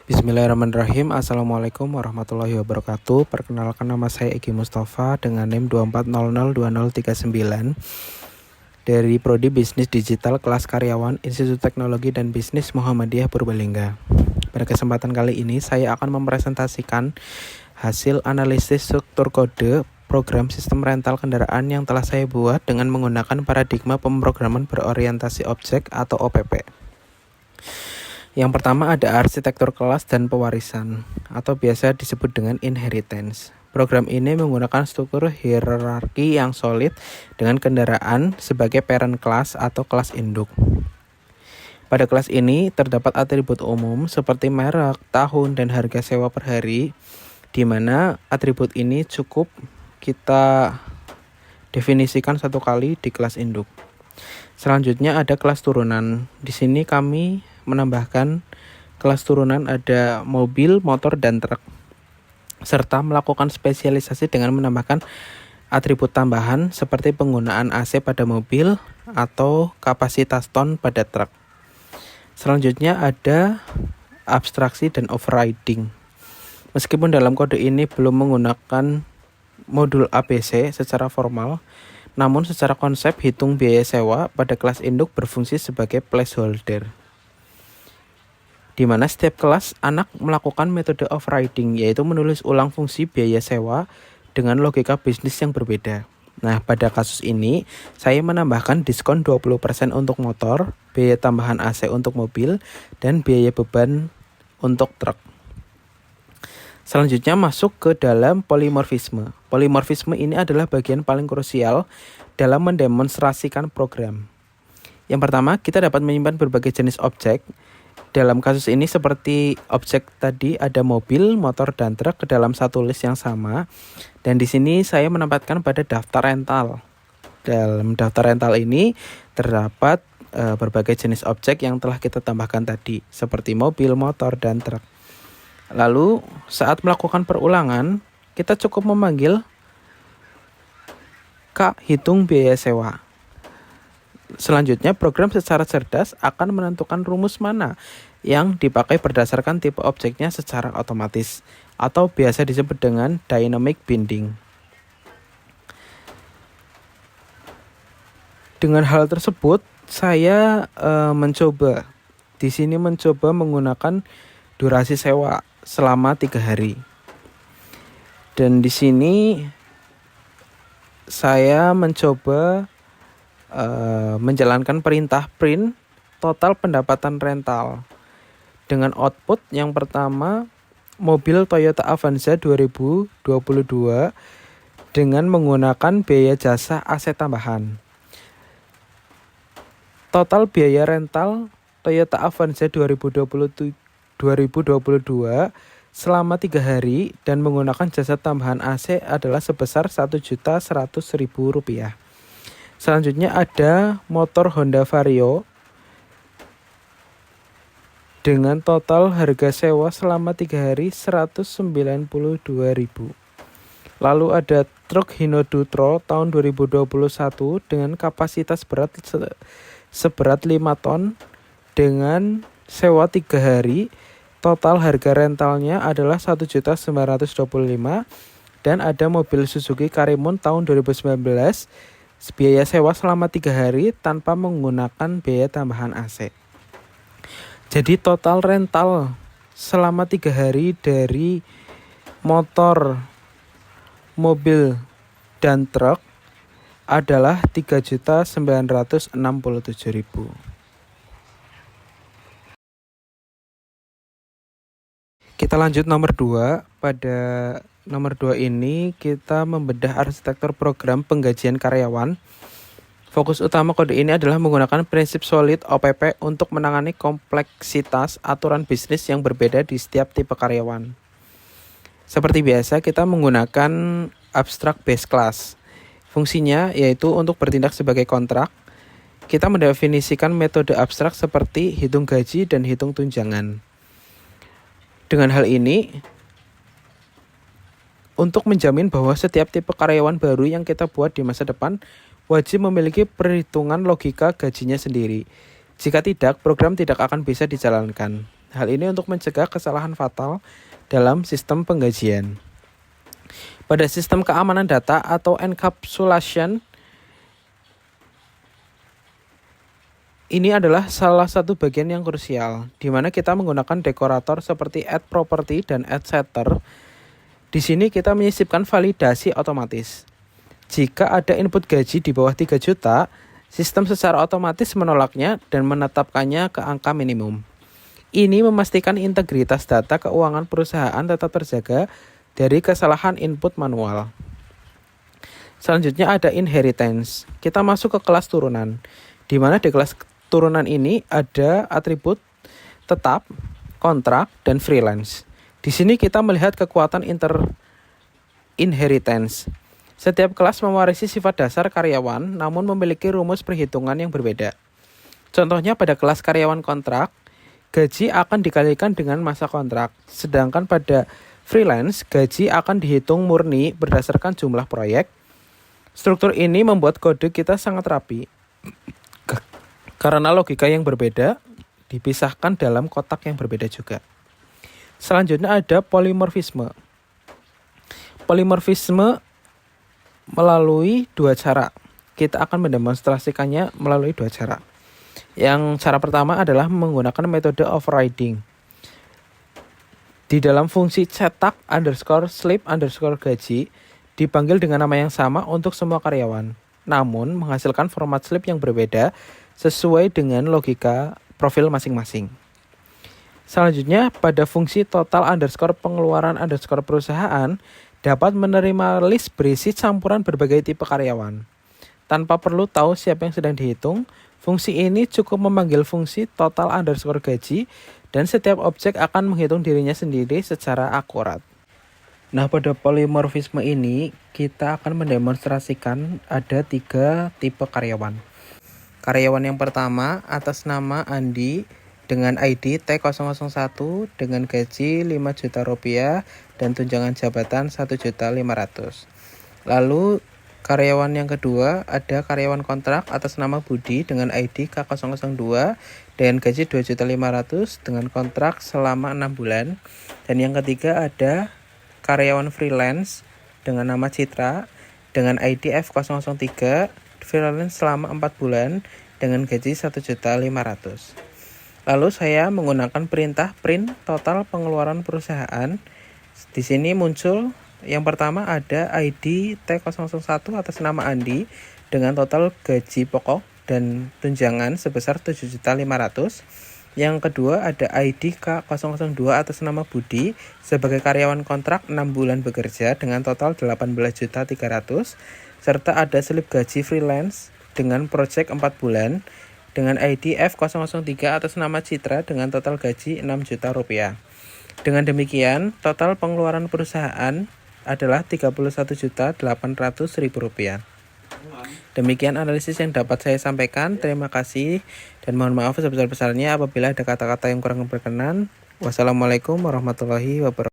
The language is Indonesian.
Bismillahirrahmanirrahim. Assalamualaikum warahmatullahi wabarakatuh. Perkenalkan, nama saya Egi Mustafa dengan NIM 24002039 dari Prodi Bisnis Digital kelas karyawan Institut Teknologi dan Bisnis Muhammadiyah Purbalingga. Pada kesempatan kali ini saya akan mempresentasikan hasil analisis struktur kode program sistem rental kendaraan yang telah saya buat dengan menggunakan paradigma pemrograman berorientasi objek atau OPP. Yang pertama ada arsitektur kelas dan pewarisan, atau biasa disebut dengan inheritance. Program ini menggunakan struktur hierarki yang solid dengan kendaraan sebagai parent class atau kelas induk. Pada kelas ini terdapat atribut umum seperti merek, tahun, dan harga sewa per hari, di mana atribut ini cukup kita definisikan satu kali di kelas induk. Selanjutnya ada kelas turunan. Di sini kami menambahkan kelas turunan ada mobil, motor, dan truk, serta melakukan spesialisasi dengan menambahkan atribut tambahan seperti penggunaan AC pada mobil atau kapasitas ton pada truk. Selanjutnya ada abstraksi dan overriding. Meskipun dalam kode ini belum menggunakan modul ABC secara formal, namun secara konsep hitung biaya sewa pada kelas induk berfungsi sebagai placeholder, di mana setiap kelas anak melakukan metode overriding, yaitu menulis ulang fungsi biaya sewa dengan logika bisnis yang berbeda. Nah, pada kasus ini, saya menambahkan diskon 20% untuk motor, biaya tambahan AC untuk mobil, dan biaya beban untuk truk. Selanjutnya masuk ke dalam polimorfisme. Polimorfisme ini adalah bagian paling krusial dalam mendemonstrasikan program. Yang pertama, kita dapat menyimpan berbagai jenis objek. Dalam kasus ini seperti objek tadi ada mobil, motor, dan truk ke dalam satu list yang sama. Dan di sini saya menempatkan pada daftar rental. Dalam daftar rental ini terdapat berbagai jenis objek yang telah kita tambahkan tadi, seperti mobil, motor, dan truk. Lalu saat melakukan perulangan, kita cukup memanggil K hitung biaya sewa. Selanjutnya, program secara cerdas akan menentukan rumus mana yang dipakai berdasarkan tipe objeknya secara otomatis, atau biasa disebut dengan dynamic binding. Dengan hal tersebut, saya mencoba menggunakan durasi sewa selama 3 hari. Dan di sini saya mencoba menjalankan perintah print total pendapatan rental dengan output yang pertama mobil Toyota Avanza 2022 dengan menggunakan biaya jasa AC tambahan. Total biaya rental Toyota Avanza 2022 selama 3 hari dan menggunakan jasa tambahan AC adalah sebesar Rp1.100.000. Selanjutnya ada motor Honda Vario dengan total harga sewa selama 3 hari Rp192.000. Lalu ada truk Hino Dutro tahun 2021 dengan kapasitas berat seberat 5 ton dengan sewa 3 hari. Total harga rentalnya adalah Rp1.925.000. Dan ada mobil Suzuki Karimun tahun 2019, biaya sewa selama 3 hari tanpa menggunakan biaya tambahan AC. Jadi total rental selama 3 hari dari motor, mobil, dan truk adalah Rp3.967.000. Kita lanjut nomor 2. Pada nomor 2 ini kita membedah arsitektur program penggajian karyawan. Fokus utama kode ini adalah menggunakan prinsip solid OPP untuk menangani kompleksitas aturan bisnis yang berbeda di setiap tipe karyawan. Seperti biasa, kita menggunakan abstract base class. Fungsinya yaitu untuk bertindak sebagai kontrak. Kita mendefinisikan metode abstrak seperti hitung gaji dan hitung tunjangan. Dengan hal ini, untuk menjamin bahwa setiap tipe karyawan baru yang kita buat di masa depan wajib memiliki perhitungan logika gajinya sendiri. Jika tidak, program tidak akan bisa dijalankan. Hal ini untuk mencegah kesalahan fatal dalam sistem penggajian. Pada sistem keamanan data atau encapsulation, ini adalah salah satu bagian yang krusial, di mana kita menggunakan dekorator seperti add property dan add setter. Di sini kita menyisipkan validasi otomatis. Jika ada input gaji di bawah 3 juta, sistem secara otomatis menolaknya dan menetapkannya ke angka minimum. Ini memastikan integritas data keuangan perusahaan tetap terjaga dari kesalahan input manual. Selanjutnya ada inheritance. Kita masuk ke kelas turunan, di mana di kelas turunan ini ada atribut tetap, kontrak, dan freelance. Di sini kita melihat kekuatan inheritance. Setiap kelas mewarisi sifat dasar karyawan, namun memiliki rumus perhitungan yang berbeda. Contohnya pada kelas karyawan kontrak, gaji akan dikalikan dengan masa kontrak. Sedangkan pada freelance, gaji akan dihitung murni berdasarkan jumlah proyek. Struktur ini membuat kode kita sangat rapi. Karena logika yang berbeda, dipisahkan dalam kotak yang berbeda juga. Selanjutnya ada polimorfisme. Polimorfisme melalui dua cara. Kita akan mendemonstrasikannya melalui dua cara. Yang cara pertama adalah menggunakan metode overriding. Di dalam fungsi cetak _slip _gaji dipanggil dengan nama yang sama untuk semua karyawan, namun menghasilkan format slip yang berbeda sesuai dengan logika profil masing-masing. Selanjutnya, pada fungsi total _pengeluaran perusahaan dapat menerima list berisi campuran berbagai tipe karyawan. Tanpa perlu tahu siapa yang sedang dihitung, fungsi ini cukup memanggil fungsi total _gaji dan setiap objek akan menghitung dirinya sendiri secara akurat. Nah, pada polimorfisme ini kita akan mendemonstrasikan ada 3 tipe karyawan. Karyawan yang pertama atas nama Andi dengan ID T001 dengan gaji 5 juta rupiah dan tunjangan jabatan 1.500.000. Lalu karyawan yang kedua ada karyawan kontrak atas nama Budi dengan ID K002 dengan gaji 2.500.000 dengan kontrak selama 6 bulan. Dan yang ketiga ada karyawan freelance dengan nama Citra dengan ID F003 freelance selama 4 bulan dengan gaji 1.500.000. Lalu saya menggunakan perintah print total pengeluaran perusahaan. Di sini muncul yang pertama ada ID T001 atas nama Andi dengan total gaji pokok dan tunjangan sebesar 7.500.000. Yang kedua ada ID K002 atas nama Budi sebagai karyawan kontrak 6 bulan bekerja dengan total 18.300.000 serta ada slip gaji freelance dengan proyek 4 bulan dengan ID F003 atas nama Citra dengan total gaji 6 juta rupiah. Dengan demikian, total pengeluaran perusahaan adalah 31.800.000 rupiah. Demikian analisis yang dapat saya sampaikan. Terima kasih dan mohon maaf sebesar-besarnya apabila ada kata-kata yang kurang berkenan. Wassalamualaikum warahmatullahi wabarakatuh.